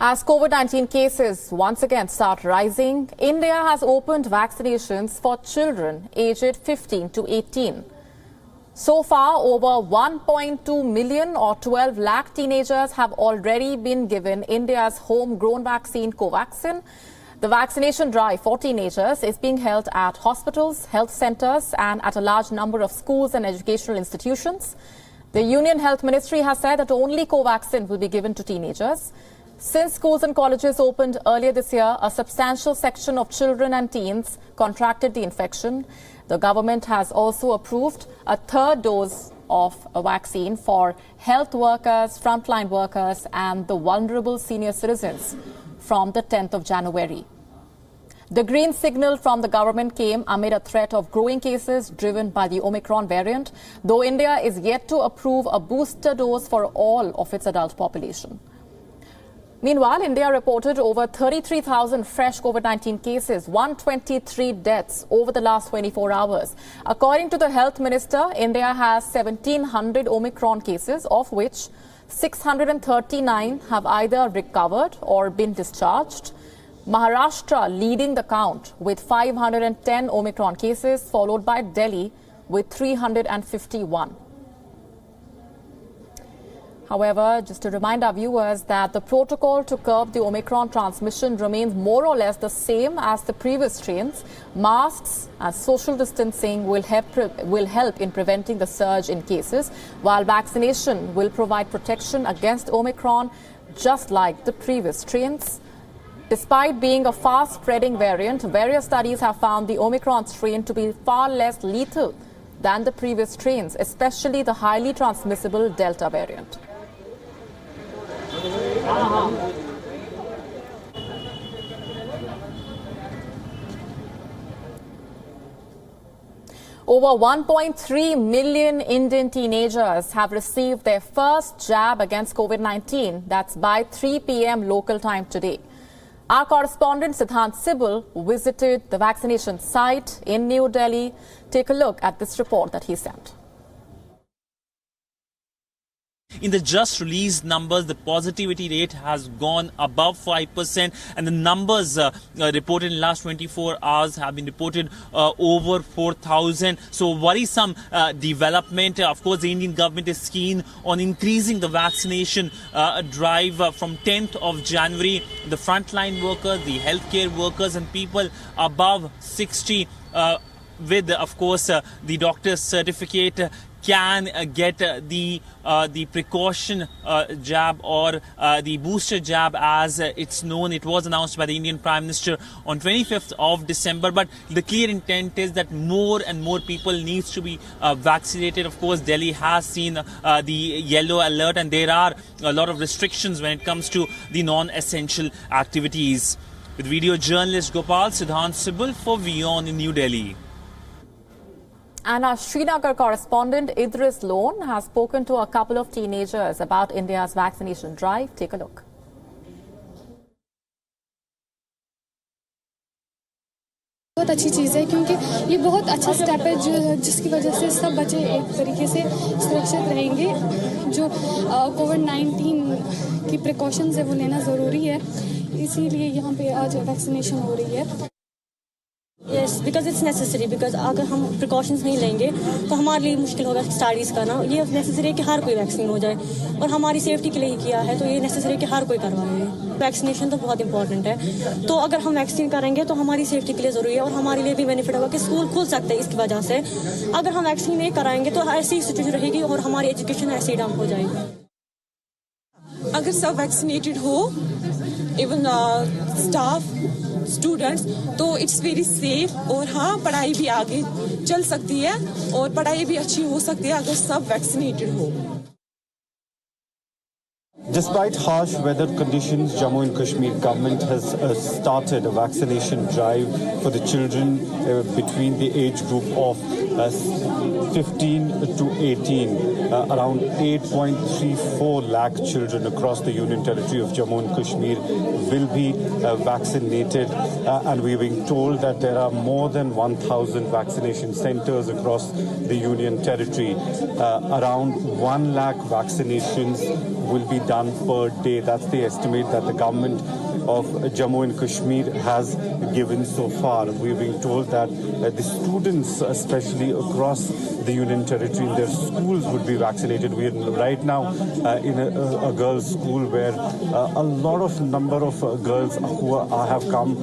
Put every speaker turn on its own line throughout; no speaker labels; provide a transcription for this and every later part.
As COVID-19 cases once again start rising, India has opened vaccinations for children aged 15 to 18. So far, over 1.2 million or 12 lakh teenagers have already been given India's homegrown vaccine Covaxin. The vaccination drive for teenagers is being held at hospitals, health centers and at a large number of schools and educational institutions. The Union Health Ministry has said that only Covaxin will be given to teenagers. Since schools and colleges opened earlier this year, a substantial section of children and teens contracted the infection. The government has also approved a third dose of a vaccine for health workers, frontline workers and the vulnerable senior citizens from the 10th of January. The green signal from the government came amid a threat of growing cases driven by the Omicron variant, though India is yet to approve a booster dose for all of its adult population. Meanwhile, India reported over 33,000 fresh COVID-19 cases, 123 deaths over the last 24 hours. According to the Health Minister, India has 1,700 Omicron cases, of which 639 have either recovered or been discharged. Maharashtra leading the count with 510 Omicron cases, followed by Delhi with 351. However, just to remind our viewers that the protocol to curb the Omicron transmission remains more or less the same as the previous strains. Masks and social distancing will help in preventing the surge in cases, while vaccination will provide protection against Omicron, just like the previous strains. Despite being a fast-spreading variant, various studies have found the Omicron strain to be far less lethal than the previous strains, especially the highly transmissible Delta variant. Over 1.3 million Indian teenagers have received their first jab against COVID-19. That's by 3 p.m. local time today. Our correspondent Siddhant Sibal visited the vaccination site in New Delhi. Take a look at this report that he sent.
In the just released numbers, the positivity rate has gone above 5%, and the numbers reported in the last 24 hours have been reported over 4,000. So worrisome development. Of course, the Indian government is keen on increasing the vaccination drive from 10th of January. The frontline workers, the healthcare workers and people above 60 with, of course, the doctor's certificate can get the precaution jab or the booster jab, as it's known. It was announced by the Indian Prime Minister on 25th of December. But the clear intent is that more and more people needs to be vaccinated. Of course, Delhi has seen the yellow alert, and there are a lot of restrictions when it comes to the non-essential activities. With video journalist Gopal, Siddhant Sibal for WION in New Delhi.
And our Srinagar correspondent Idris Lone has spoken to a couple of teenagers about India's vaccination drive. Take a look.
बहुत अच्छी चीज़ है, क्योंकि ये बहुत अच्छा step है जिसकी वजह से सब बच्चे एक तरीके से सुरक्षित रहेंगे. जो कोविड-19 की प्रिकॉशंस है वो लेना ज़रूरी है, इसीलिए यहाँ पे आज वैक्सीनेशन हो रही है.
Yes, because it's necessary. Because अगर हम precautions नहीं लेंगे तो हमारे लिए मुश्किल होगा स्टडीज़ करना. ये necessary है कि हर कोई वैक्सीन हो जाए, और हमारी सेफ्टी के लिए ही किया है, तो ये necessary है कि हर कोई करवाए. वैक्सीनेशन तो बहुत इंपॉर्टेंट है, तो अगर हम वैक्सीन करेंगे तो हमारी सेफ्टी के लिए ज़रूरी है, और हमारे लिए भी बेनिफिट होगा कि स्कूल खुल सकते हैं इसकी वजह से. अगर हम वैक्सीन नहीं कराएंगे तो ऐसी ही सिचुएशन रहेगी और हमारी एजुकेशन ऐसे ही डंप हो जाएगी.
अगर सब वैक्सीनेटेड हो, इवन स्टाफ, स्टूडेंट्स, तो इट्स वेरी सेफ. और हाँ, पढ़ाई भी आगे चल सकती है और पढ़ाई भी अच्छी हो सकती है अगर सब वैक्सीनेटेड हो.
Despite harsh weather conditions, Jammu and Kashmir government has started a vaccination drive for the children between the age group of 15 to 18. Around 8.34 lakh children across the Union Territory of Jammu and Kashmir will be vaccinated, and we're being told that there are more than 1,000 vaccination centers across the Union Territory. Around 1 lakh vaccinations will be done per day. That's the estimate that the government of Jammu and Kashmir has given so far. We're being told that the students, especially across the Union Territory, in their schools would be vaccinated. We are right now in a girls' school where a lot of number of girls who have come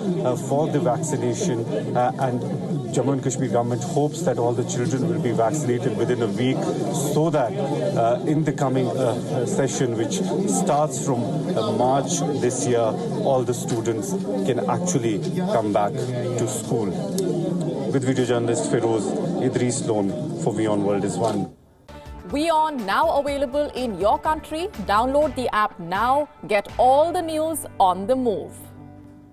for the vaccination, and Jammu and Kashmir government hopes that all the children will be vaccinated within a week, so that in the coming session, which starts from March this year, all the students can actually come back to school. With video journalist Feroz Idris Lone for WION World is One.
WION now available in your country. Download the app now. Get all the news on the move.